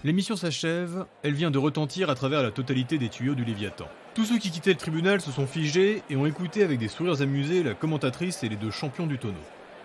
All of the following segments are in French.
L'émission s'achève, elle vient de retentir à travers la totalité des tuyaux du Léviathan. Tous ceux qui quittaient le tribunal se sont figés et ont écouté avec des sourires amusés la commentatrice et les deux champions du tonneau.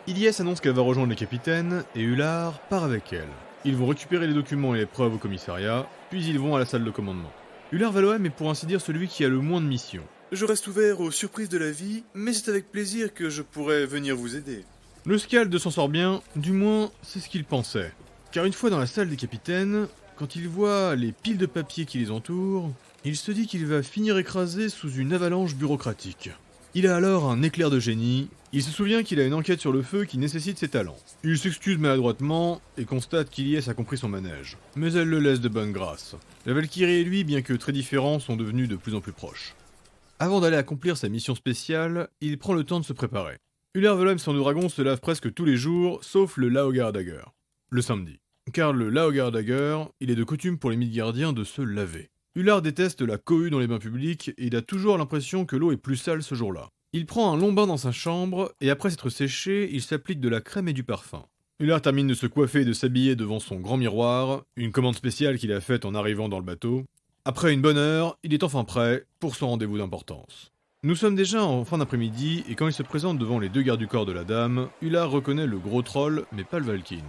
Ilyes annonce qu'elle va rejoindre le capitaine et Ullard part avec elle. Ils vont récupérer les documents et les preuves au commissariat, puis ils vont à la salle de commandement. Ullard Valoem est pour ainsi dire celui qui a le moins de missions. Je reste ouvert aux surprises de la vie, mais c'est avec plaisir que je pourrais venir vous aider. Le Skald s'en sort bien, du moins c'est ce qu'il pensait. Car une fois dans la salle des capitaines, quand il voit les piles de papier qui les entourent, il se dit qu'il va finir écrasé sous une avalanche bureaucratique. Il a alors un éclair de génie, il se souvient qu'il a une enquête sur le feu qui nécessite ses talents. Il s'excuse maladroitement et constate qu'Ilyes a compris son manège. Mais elle le laisse de bonne grâce. La Valkyrie et lui, bien que très différents, sont devenus de plus en plus proches. Avant d'aller accomplir sa mission spéciale, il prend le temps de se préparer. Ullard Valoem sans deux dragons se lave presque tous les jours, sauf le Laogar Dagger. Le samedi. Car le Laogar Dagger, il est de coutume pour les Midgardiens de se laver. Ullard déteste la cohue dans les bains publics et il a toujours l'impression que l'eau est plus sale ce jour-là. Il prend un long bain dans sa chambre et après s'être séché, il s'applique de la crème et du parfum. Ullard termine de se coiffer et de s'habiller devant son grand miroir, une commande spéciale qu'il a faite en arrivant dans le bateau. Après une bonne heure, il est enfin prêt pour son rendez-vous d'importance. Nous sommes déjà en fin d'après-midi et quand il se présente devant les deux gardes du corps de la dame, Ullard reconnaît le gros troll mais pas le Valkyne.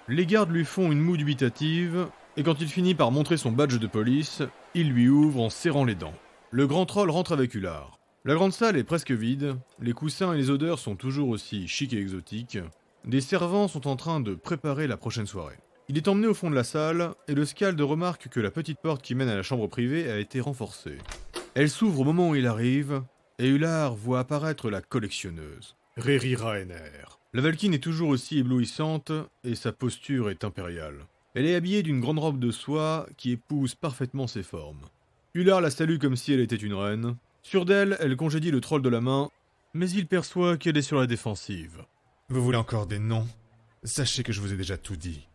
Les gardes lui font une moue dubitative, et quand il finit par montrer son badge de police, il lui ouvre en serrant les dents. Le grand troll rentre avec Ullard. La grande salle est presque vide, les coussins et les odeurs sont toujours aussi chics et exotiques. Des servants sont en train de préparer la prochaine soirée. Il est emmené au fond de la salle, et le Skald remarque que la petite porte qui mène à la chambre privée a été renforcée. Elle s'ouvre au moment où il arrive, et Ullard voit apparaître la collectionneuse, Reri Raener. La Valkyne est toujours aussi éblouissante, et sa posture est impériale. Elle est habillée d'une grande robe de soie qui épouse parfaitement ses formes. Ullard la salue comme si elle était une reine. Sûre d'elle, elle congédie le troll de la main, mais il perçoit qu'elle est sur la défensive. Vous voulez encore des noms? Sachez que je vous ai déjà tout dit.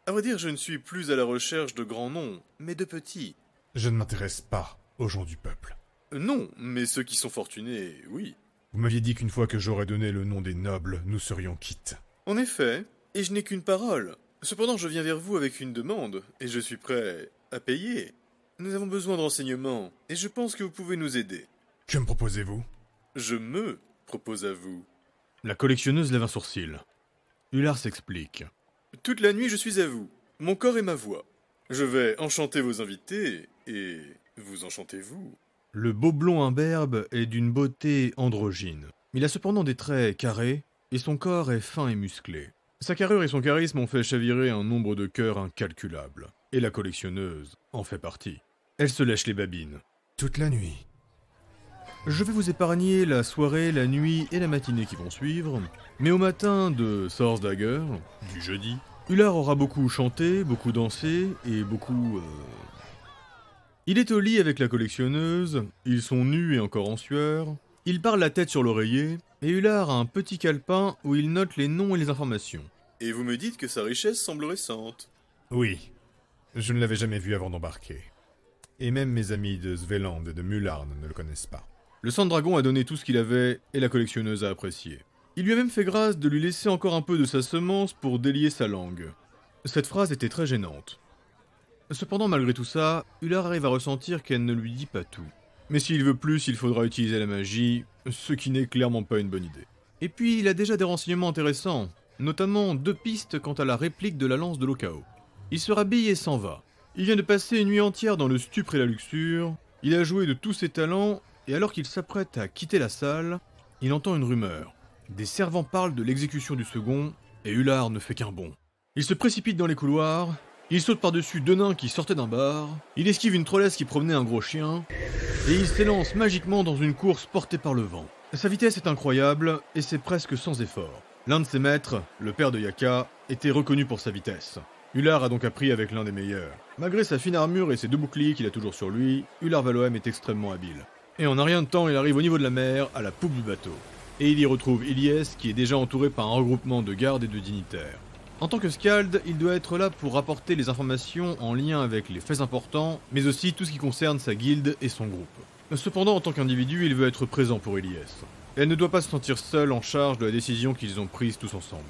À vrai dire, je ne suis plus à la recherche de grands noms, mais de petits. Je ne m'intéresse pas aux gens du peuple. Non, mais ceux qui sont fortunés, oui. Vous m'aviez dit qu'une fois que j'aurais donné le nom des nobles, nous serions quittes. En effet, et je n'ai qu'une parole. Cependant, je viens vers vous avec une demande, et je suis prêt à payer. Nous avons besoin de renseignements, et je pense que vous pouvez nous aider. Que me proposez-vous? Je me propose à vous. La collectionneuse lève un sourcil. Ullard s'explique. Toute la nuit, je suis à vous, mon corps et ma voix. Je vais enchanter vos invités, et vous enchantez vous. Le beau blond imberbe est d'une beauté androgyne. Il a cependant des traits carrés, et son corps est fin et musclé. Sa carrure et son charisme ont fait chavirer un nombre de cœurs incalculable. Et la collectionneuse en fait partie. Elle se lèche les babines. Toute la nuit. Je vais vous épargner la soirée, la nuit et la matinée qui vont suivre, mais au matin de Source Dagger, du jeudi, Ullard aura beaucoup chanté, beaucoup dansé et beaucoup... Il est au lit avec la collectionneuse, ils sont nus et encore en sueur, il parle la tête sur l'oreiller, et Ullard a un petit calepin où il note les noms et les informations. Et vous me dites que sa richesse semble récente. Oui. Je ne l'avais jamais vu avant d'embarquer. Et même mes amis de Sveland et de Mularn ne le connaissent pas. Le sang de dragon a donné tout ce qu'il avait, et la collectionneuse a apprécié. Il lui a même fait grâce de lui laisser encore un peu de sa semence pour délier sa langue. Cette phrase était très gênante. Cependant, malgré tout ça, Ullard arrive à ressentir qu'elle ne lui dit pas tout. Mais s'il veut plus, il faudra utiliser la magie, ce qui n'est clairement pas une bonne idée. Et puis, il a déjà des renseignements intéressants, notamment 2 pistes quant à la réplique de la lance de l'Okao. Il se rhabille et s'en va. Il vient de passer une nuit entière dans le stupre et la luxure, il a joué de tous ses talents, et alors qu'il s'apprête à quitter la salle, il entend une rumeur. Des servants parlent de l'exécution du second, et Ullard ne fait qu'un bond. Il se précipite dans les couloirs, il saute par-dessus 2 nains qui sortaient d'un bar, il esquive une trollesse qui promenait un gros chien, et il s'élance magiquement dans une course portée par le vent. Sa vitesse est incroyable, et c'est presque sans effort. L'un de ses maîtres, le père de Yaka, était reconnu pour sa vitesse. Ullard a donc appris avec l'un des meilleurs. Malgré sa fine armure et ses 2 boucliers qu'il a toujours sur lui, Ullard Valoem est extrêmement habile. Et en un rien de temps, il arrive au niveau de la mer, à la poupe du bateau. Et il y retrouve Ilyes, qui est déjà entouré par un regroupement de gardes et de dignitaires. En tant que Skald, il doit être là pour rapporter les informations en lien avec les faits importants, mais aussi tout ce qui concerne sa guilde et son groupe. Cependant, en tant qu'individu, il veut être présent pour Ilyes. Elle ne doit pas se sentir seule en charge de la décision qu'ils ont prise tous ensemble.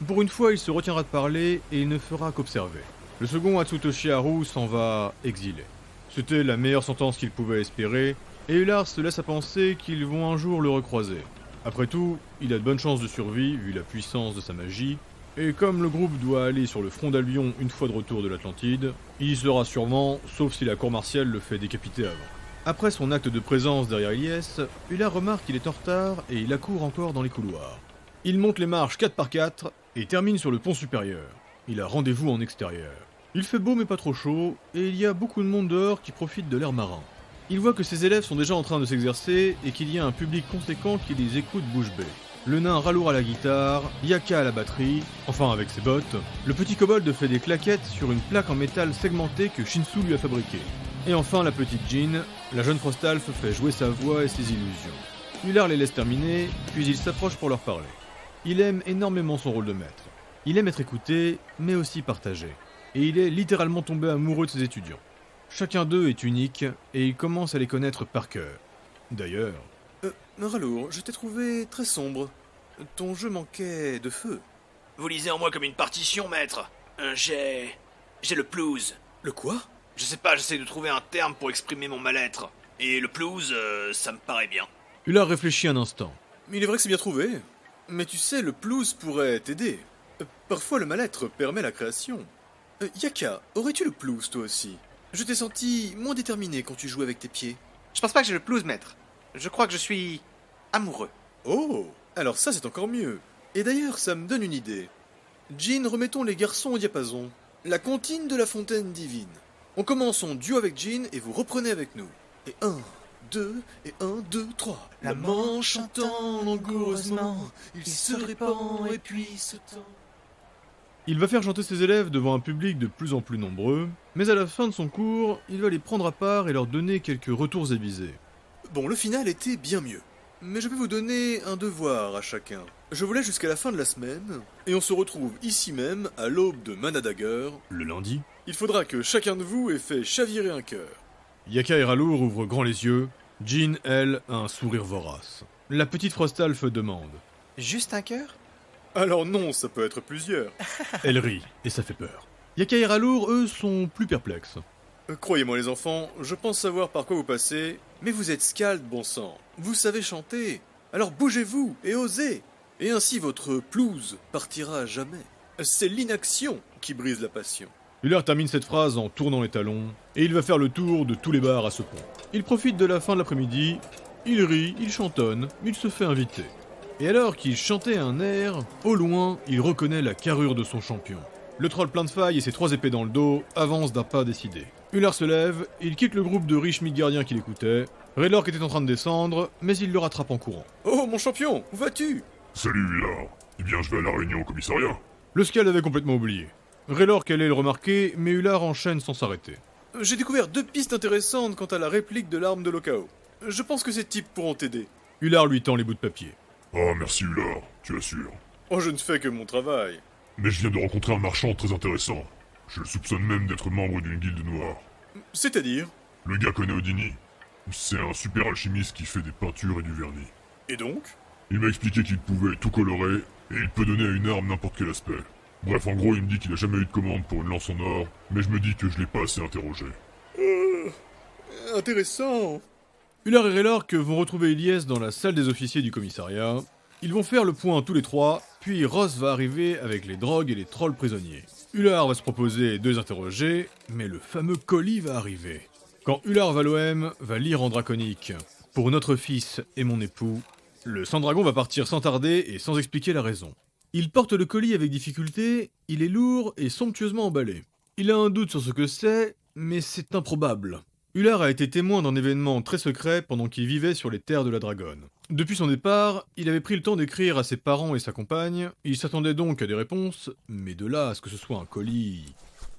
Pour une fois, il se retiendra de parler et il ne fera qu'observer. Le second Atsutoshi Haru s'en va exilé. C'était la meilleure sentence qu'il pouvait espérer, et Ullard se laisse à penser qu'ils vont un jour le recroiser. Après tout, il a de bonnes chances de survie vu la puissance de sa magie, et comme le groupe doit aller sur le front d'Albion une fois de retour de l'Atlantide, il y sera sûrement, sauf si la cour martiale le fait décapiter avant. Après son acte de présence derrière Ilyes, Ullard remarque qu'il est en retard et il accourt encore dans les couloirs. Il monte les marches 4 par 4 et termine sur le pont supérieur. Il a rendez-vous en extérieur. Il fait beau mais pas trop chaud, et il y a beaucoup de monde dehors qui profite de l'air marin. Il voit que ses élèves sont déjà en train de s'exercer et qu'il y a un public conséquent qui les écoute bouche bée. Le nain Ralour à la guitare, Yaka à la batterie, enfin avec ses bottes, le petit kobold fait des claquettes sur une plaque en métal segmentée que Shinsu lui a fabriquée. Et enfin la petite Jean, la jeune Frostalf fait jouer sa voix et ses illusions. Ullard les laisse terminer, puis il s'approche pour leur parler. Il aime énormément son rôle de maître. Il aime être écouté, mais aussi partagé. Et il est littéralement tombé amoureux de ses étudiants. Chacun d'eux est unique, et il commence à les connaître par cœur. D'ailleurs... Ralour, je t'ai trouvé très sombre. Ton jeu manquait de feu. Vous lisez en moi comme une partition, maître. J'ai le blues. Le quoi? Je sais pas, j'essaie de trouver un terme pour exprimer mon mal-être. Et le blues, ça me paraît bien. Ullard réfléchit un instant. Il est vrai que c'est bien trouvé. Mais tu sais, le blues pourrait t'aider. Parfois, le mal-être permet la création. Yaka, aurais-tu le blues, toi aussi? Je t'ai senti moins déterminé quand tu jouais avec tes pieds. Je pense pas que j'ai le blues, maître. Je crois que je suis... amoureux. Oh, alors ça c'est encore mieux. Et d'ailleurs, ça me donne une idée. Jean, remettons les garçons au diapason. La comptine de la fontaine divine. On commence en duo avec Jean et vous reprenez avec nous. Et 1, 2, et 1, 2, 3. La manche chantant langoureusement, il se répand et puis se tend. Il va faire chanter ses élèves devant un public de plus en plus nombreux, mais à la fin de son cours, il va les prendre à part et leur donner quelques retours avisés. Bon, le final était bien mieux. Mais je vais vous donner un devoir à chacun. Je vous laisse jusqu'à la fin de la semaine, et on se retrouve ici même, à l'aube de Manadager. Le lundi, Il faudra que chacun de vous ait fait chavirer un cœur. Yaka et Ralour ouvrent grand les yeux. Jean, elle, a un sourire vorace. La petite Frostalf demande. Juste un cœur? Alors non, ça peut être plusieurs. Elle rit, et ça fait peur. Yaka et Ralour, eux, sont plus perplexes. Croyez-moi les enfants, je pense savoir par quoi vous passez, mais vous êtes Scald, bon sang. Vous savez chanter. Alors bougez-vous et osez. Et ainsi votre pelouse partira à jamais. C'est l'inaction qui brise la passion. Ullard termine cette phrase en tournant les talons, et il va faire le tour de tous les bars à ce pont. Il profite de la fin de l'après-midi, il rit, il chantonne, il se fait inviter. Et alors qu'il chantait un air, au loin, il reconnaît la carrure de son champion. Le troll plein de failles et ses 3 épées dans le dos avance d'un pas décidé. Ullard se lève, il quitte le groupe de riches Midgardiens qui l'écoutaient. Raylork était en train de descendre, mais il le rattrape en courant. Oh mon champion, où vas-tu? Salut, Ullard. Eh bien, je vais à la réunion au commissariat. Le Scald avait complètement oublié. Raylork allait le remarquer, mais Ullard enchaîne sans s'arrêter. J'ai découvert 2 pistes intéressantes quant à la réplique de l'arme de Lokao. Je pense que ces types pourront t'aider. Ullard lui tend les bouts de papier. Ah, merci, Ullard, tu assures. Oh, je ne fais que mon travail. Mais je viens de rencontrer un marchand très intéressant. Je le soupçonne même d'être membre d'une guilde noire. C'est-à-dire? Le gars connaît Odini. C'est un super alchimiste qui fait des peintures et du vernis. Et donc? Il m'a expliqué qu'il pouvait tout colorer, et il peut donner à une arme n'importe quel aspect. Bref, en gros, il me dit qu'il a jamais eu de commande pour une lance en or, mais je me dis que je l'ai pas assez interrogé. Intéressant. Ullard et Raylork vont retrouver Ilyes dans la salle des officiers du commissariat. Ils vont faire le point tous les 3, puis Ross va arriver avec les drogues et les trolls prisonniers. Ullard va se proposer de les interroger, mais le fameux colis va arriver. Quand Ullard Valoem va lire en draconique « Pour notre fils et mon époux », le sang-dragon va partir sans tarder et sans expliquer la raison. Il porte le colis avec difficulté, il est lourd et somptueusement emballé. Il a un doute sur ce que c'est, mais c'est improbable. Ullard a été témoin d'un événement très secret pendant qu'il vivait sur les terres de la Dragonne. Depuis son départ, il avait pris le temps d'écrire à ses parents et sa compagne, il s'attendait donc à des réponses, mais de là à ce que ce soit un colis...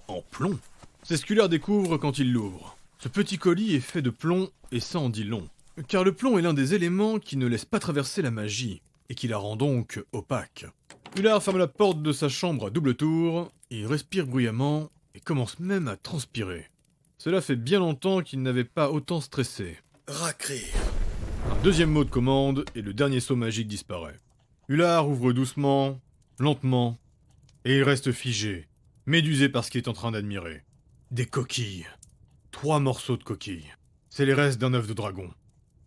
en plomb. C'est ce qu'Ullard découvre quand il l'ouvre. Ce petit colis est fait de plomb et ça en dit long. Car le plomb est l'un des éléments qui ne laisse pas traverser la magie, et qui la rend donc opaque. Ullard ferme la porte de sa chambre à double tour, il respire bruyamment, et commence même à transpirer. Cela fait bien longtemps qu'il n'avait pas autant stressé. Racrir. Un deuxième mot de commande, et le dernier saut magique disparaît. Ullard ouvre doucement, lentement, et il reste figé, médusé par ce qu'il est en train d'admirer. Des coquilles. 3 morceaux de coquilles. C'est les restes d'un œuf de dragon.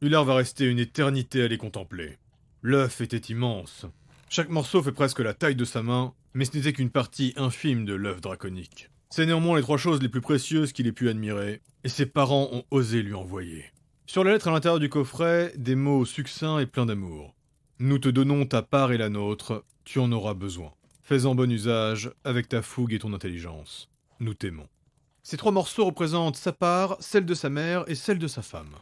Ullard va rester une éternité à les contempler. L'œuf était immense. Chaque morceau fait presque la taille de sa main, mais ce n'était qu'une partie infime de l'œuf draconique. C'est néanmoins les 3 choses les plus précieuses qu'il ait pu admirer, et ses parents ont osé lui envoyer. Sur la lettre à l'intérieur du coffret, des mots succincts et pleins d'amour. Nous te donnons ta part et la nôtre, tu en auras besoin. Fais-en bon usage, avec ta fougue et ton intelligence. Nous t'aimons. Ces 3 morceaux représentent sa part, celle de sa mère et celle de sa femme.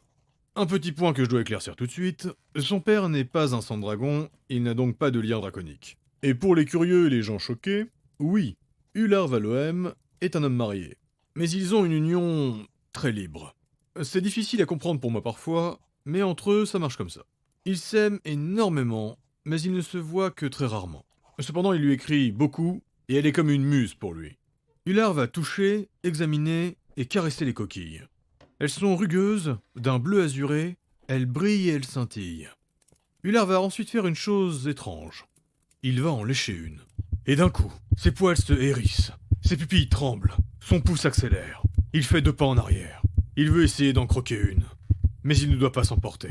Un petit point que je dois éclaircir tout de suite, son père n'est pas un sang de dragon, il n'a donc pas de lien draconique. Et pour les curieux et les gens choqués, oui, Ullard Valoem est un homme marié. Mais ils ont une union très libre. C'est difficile à comprendre pour moi parfois, mais entre eux ça marche comme ça. Ils s'aiment énormément, mais ils ne se voient que très rarement. Cependant il lui écrit beaucoup, et elle est comme une muse pour lui. Ullard va toucher, examiner et caresser les coquilles. Elles sont rugueuses, d'un bleu azuré, elles brillent et elles scintillent. Ullard va ensuite faire une chose étrange. Il va en lécher une. Et d'un coup, ses poils se hérissent, ses pupilles tremblent, son pouce accélère. Il fait 2 pas en arrière. Il veut essayer d'en croquer une. Mais il ne doit pas s'emporter.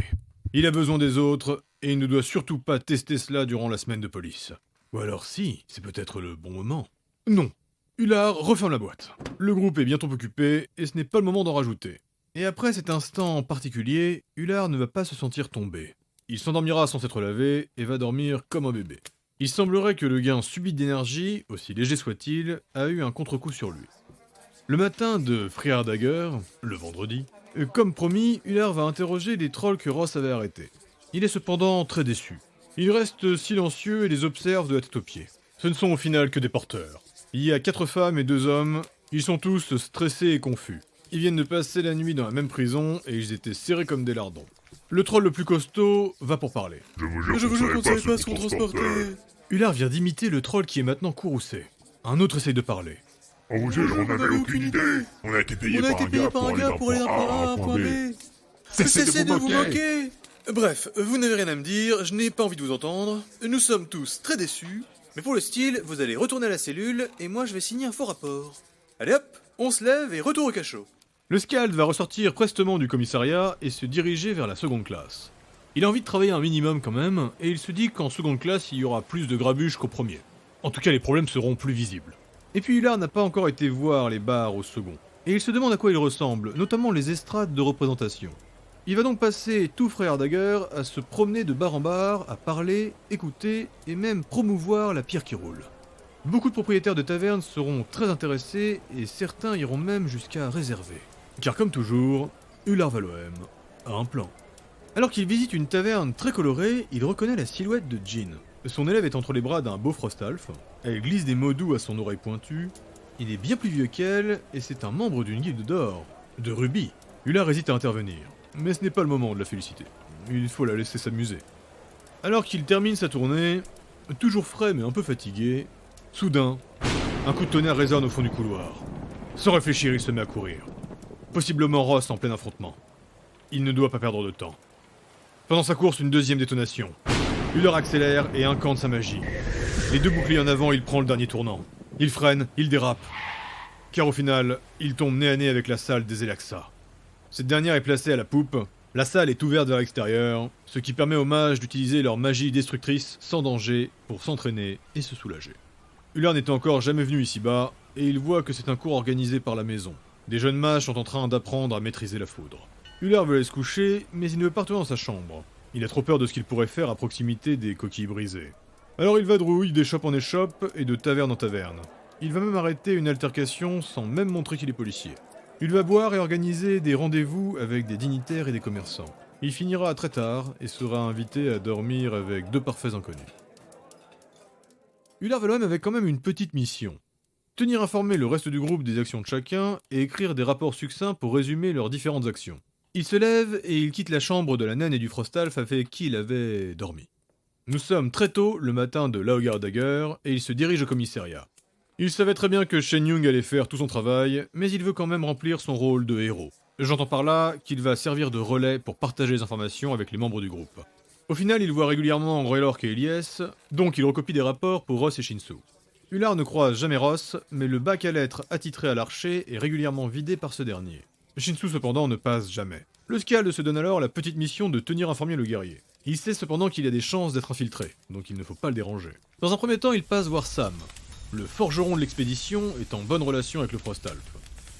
Il a besoin des autres, et il ne doit surtout pas tester cela durant la semaine de police. Ou alors si, c'est peut-être le bon moment. Non. Ullard referme la boîte. Le groupe est bientôt occupé, et ce n'est pas le moment d'en rajouter. Et après cet instant particulier, Ullard ne va pas se sentir tomber. Il s'endormira sans s'être lavé, et va dormir comme un bébé. Il semblerait que le gain subit d'énergie, aussi léger soit-il, a eu un contre-coup sur lui. Le matin de Friardagger, le vendredi, comme promis, Ullard va interroger les trolls que Ross avait arrêtés. Il est cependant très déçu. Il reste silencieux et les observe de la tête aux pieds. Ce ne sont au final que des porteurs. Il y a 4 femmes et 2 hommes, ils sont tous stressés et confus. Ils viennent de passer la nuit dans la même prison et ils étaient serrés comme des lardons. Le troll le plus costaud va pour parler. Je vous jure qu'on ne savait pas ce qu'on transportait. Ullard vient d'imiter le troll qui est maintenant courroucé. Un autre essaye de parler. On vous jure, on n'avait aucune idée. On a été payé par un gars pour aller d'un point A à un point B. Cessez de vous moquer. Bref, vous n'avez rien à me dire, je n'ai pas envie de vous entendre. Nous sommes tous très déçus. Mais pour le style, vous allez retourner à la cellule et moi je vais signer un faux rapport. Allez hop, on se lève et retour au cachot. Le Scald va ressortir prestement du commissariat et se diriger vers la seconde classe. Il a envie de travailler un minimum quand même, et il se dit qu'en seconde classe il y aura plus de grabuge qu'au premier. En tout cas les problèmes seront plus visibles. Et puis Ullard n'a pas encore été voir les bars au second, et il se demande à quoi ils ressemblent, notamment les estrades de représentation. Il va donc passer tout Friardagger à se promener de bar en bar, à parler, écouter, et même promouvoir la pierre qui roule. Beaucoup de propriétaires de tavernes seront très intéressés, et certains iront même jusqu'à réserver. Car comme toujours, Ullard Valoem a un plan. Alors qu'il visite une taverne très colorée, il reconnaît la silhouette de Jean. Son élève est entre les bras d'un beau Frostalf, elle glisse des mots doux à son oreille pointue, il est bien plus vieux qu'elle, et c'est un membre d'une guilde d'or, de rubis. Ullard hésite à intervenir, mais ce n'est pas le moment de la féliciter. Il faut la laisser s'amuser. Alors qu'il termine sa tournée, toujours frais mais un peu fatigué, soudain, un coup de tonnerre résonne au fond du couloir. Sans réfléchir, il se met à courir. Possiblement Ross en plein affrontement. Il ne doit pas perdre de temps. Pendant sa course, une deuxième détonation. Ullard accélère et incante sa magie. Les 2 boucliers en avant, il prend le dernier tournant. Il freine, il dérape. Car au final, il tombe nez à nez avec la salle des Elaxa. Cette dernière est placée à la poupe. La salle est ouverte vers l'extérieur, ce qui permet aux mages d'utiliser leur magie destructrice sans danger pour s'entraîner et se soulager. Ullard n'était encore jamais venu ici-bas, et il voit que c'est un cours organisé par la maison. Des jeunes mages sont en train d'apprendre à maîtriser la foudre. Ullard veut aller se coucher, mais il ne veut pas retourner dans sa chambre. Il a trop peur de ce qu'il pourrait faire à proximité des coquilles brisées. Alors il vadrouille d'échoppe en échoppe et de taverne en taverne. Il va même arrêter une altercation sans même montrer qu'il est policier. Il va boire et organiser des rendez-vous avec des dignitaires et des commerçants. Il finira très tard et sera invité à dormir avec 2 parfaits inconnus. Ullard Valoem avait quand même une petite mission. Tenir informé le reste du groupe des actions de chacun et écrire des rapports succincts pour résumer leurs différentes actions. Il se lève et il quitte la chambre de la naine et du Frostalf avec qui il avait dormi. Nous sommes très tôt le matin de Laugardagger et il se dirige au commissariat. Il savait très bien que Shen Yung allait faire tout son travail, mais il veut quand même remplir son rôle de héros. J'entends par là qu'il va servir de relais pour partager les informations avec les membres du groupe. Au final, il voit régulièrement Raylork et Elias, donc il recopie des rapports pour Ross et Shinsu. Ular ne croise jamais Ross, mais le bac à lettres attitré à l'archer est régulièrement vidé par ce dernier. Shinsu cependant ne passe jamais. Le Skald se donne alors la petite mission de tenir informé le guerrier. Il sait cependant qu'il a des chances d'être infiltré, donc il ne faut pas le déranger. Dans un premier temps, il passe voir Sam. Le forgeron de l'expédition est en bonne relation avec le Frostalf.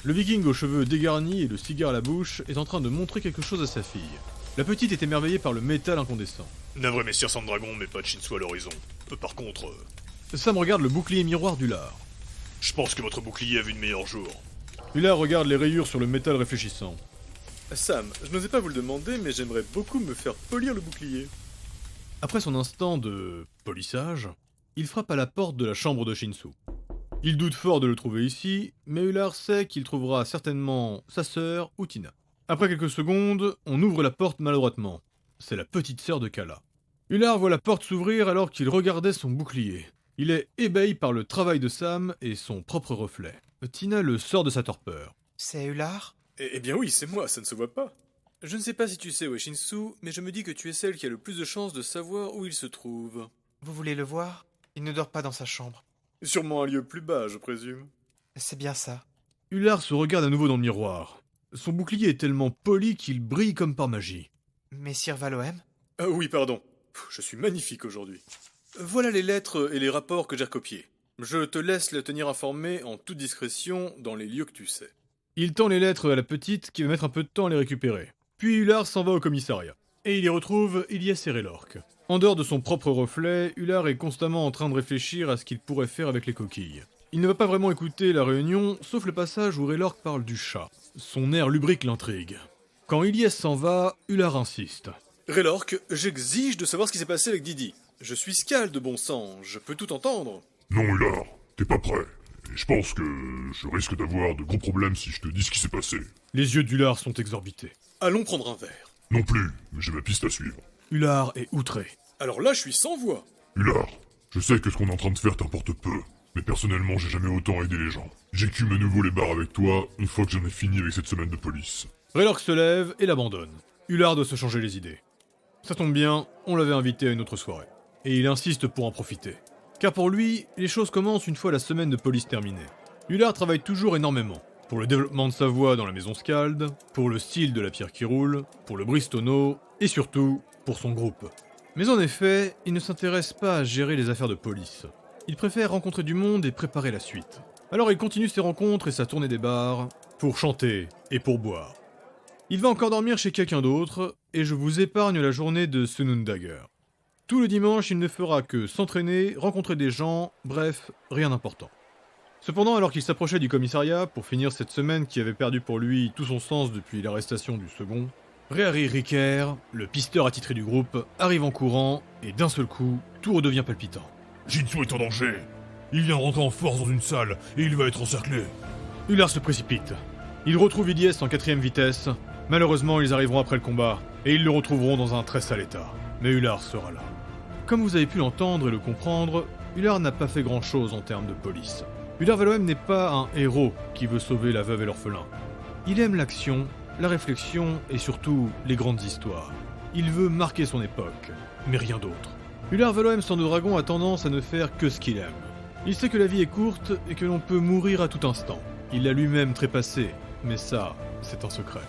Le viking aux cheveux dégarnis et le cigare à la bouche est en train de montrer quelque chose à sa fille. La petite est émerveillée par le métal incandescent. Navré messire Sandragon, mais pas de Shinsu à l'horizon. Par contre, Sam regarde le bouclier miroir d'Ular. je pense que votre bouclier a vu de meilleurs jours. Ular regarde les rayures sur le métal réfléchissant. Sam, je n'osais pas vous le demander, mais j'aimerais beaucoup me faire polir le bouclier. Après son instant de polissage, il frappe à la porte de la chambre de Shinsu. Il doute fort de le trouver ici, mais Ular sait qu'il trouvera certainement sa sœur ou Tina. Après quelques secondes, on ouvre la porte maladroitement. C'est la petite sœur de Kala. Ular voit la porte s'ouvrir alors qu'il regardait son bouclier. Il est ébahi par le travail de Sam et son propre reflet. Tina le sort de sa torpeur. C'est Ular? Eh bien oui, c'est moi, ça ne se voit pas. Je ne sais pas si tu sais où est Shinsu, mais je me dis que tu es celle qui a le plus de chances de savoir où il se trouve. Vous voulez le voir? Il ne dort pas dans sa chambre. Sûrement un lieu plus bas, je présume. C'est bien ça. Ular se regarde à nouveau dans le miroir. Son bouclier est tellement poli qu'il brille comme par magie. Messire Valoem? Ah oui, pardon. Je suis magnifique aujourd'hui. Voilà les lettres et les rapports que j'ai recopiés. Je te laisse le tenir informé en toute discrétion dans les lieux que tu sais. Il tend les lettres à la petite qui va mettre un peu de temps à les récupérer. Puis Ular s'en va au commissariat. Et il y retrouve Ilyes et Raylork. En dehors de son propre reflet, Ular est constamment en train de réfléchir à ce qu'il pourrait faire avec les coquilles. Il ne va pas vraiment écouter la réunion, sauf le passage où Raylork parle du chat. Son air lubrique l'intrigue. Quand Ilyes s'en va, Ular insiste. Raylork, j'exige de savoir ce qui s'est passé avec Didi. Je suis Skald de bon sang, je peux tout entendre. Non, Ular, t'es pas prêt. Et je pense que je risque d'avoir de gros problèmes si je te dis ce qui s'est passé. Les yeux d'Ular sont exorbités. Allons prendre un verre. Non plus, mais j'ai ma piste à suivre. Ular est outré. Alors là, je suis sans voix. Ular, je sais que ce qu'on est en train de faire t'importe peu, mais personnellement, j'ai jamais autant aidé les gens. J'écume à nouveau les bars avec toi une fois que j'en ai fini avec cette semaine de police. Raylork se lève et l'abandonne. Ular doit se changer les idées. Ça tombe bien, on l'avait invité à une autre soirée. Et il insiste pour en profiter. Car pour lui, les choses commencent une fois la semaine de police terminée. Ular travaille toujours énormément. Pour le développement de sa voix dans la maison Skald, pour le style de la pierre qui roule, pour le Bristono, et surtout, pour son groupe. Mais en effet, il ne s'intéresse pas à gérer les affaires de police. Il préfère rencontrer du monde et préparer la suite. Alors il continue ses rencontres et sa tournée des bars, pour chanter et pour boire. Il va encore dormir chez quelqu'un d'autre, et je vous épargne la journée de Sunundager. Tout le dimanche, il ne fera que s'entraîner, rencontrer des gens, bref, rien d'important. Cependant, alors qu'il s'approchait du commissariat pour finir cette semaine qui avait perdu pour lui tout son sens depuis l'arrestation du second, Réhari Riker, le pisteur attitré du groupe, arrive en courant, et d'un seul coup, tout redevient palpitant. Jinsu est en danger. Il vient de rentrer en force dans une salle, et il va être encerclé. Ular se précipite. Il retrouve Ilyes en 4ème vitesse. Malheureusement, ils arriveront après le combat, et ils le retrouveront dans un très sale état. Mais Ular sera là. Comme vous avez pu l'entendre et le comprendre, Ular n'a pas fait grand-chose en termes de police. Ular Valoem n'est pas un héros qui veut sauver la veuve et l'orphelin. Il aime l'action, la réflexion et surtout les grandes histoires. Il veut marquer son époque, mais rien d'autre. Ular Valoem Sang de Dragon a tendance à ne faire que ce qu'il aime. Il sait que la vie est courte et que l'on peut mourir à tout instant. Il l'a lui-même trépassé, mais ça, c'est un secret.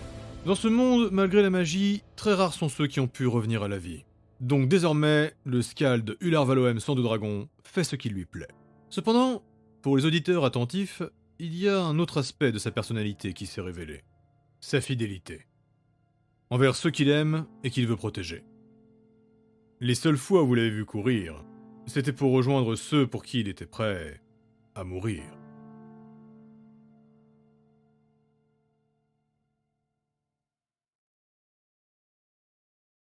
Dans ce monde, malgré la magie, très rares sont ceux qui ont pu revenir à la vie. Donc désormais, le Skald Ular Valoem Sang de Dragon fait ce qui lui plaît. Cependant, pour les auditeurs attentifs, il y a un autre aspect de sa personnalité qui s'est révélé. Sa fidélité. Envers ceux qu'il aime et qu'il veut protéger. Les seules fois où vous l'avez vu courir, c'était pour rejoindre ceux pour qui il était prêt à mourir.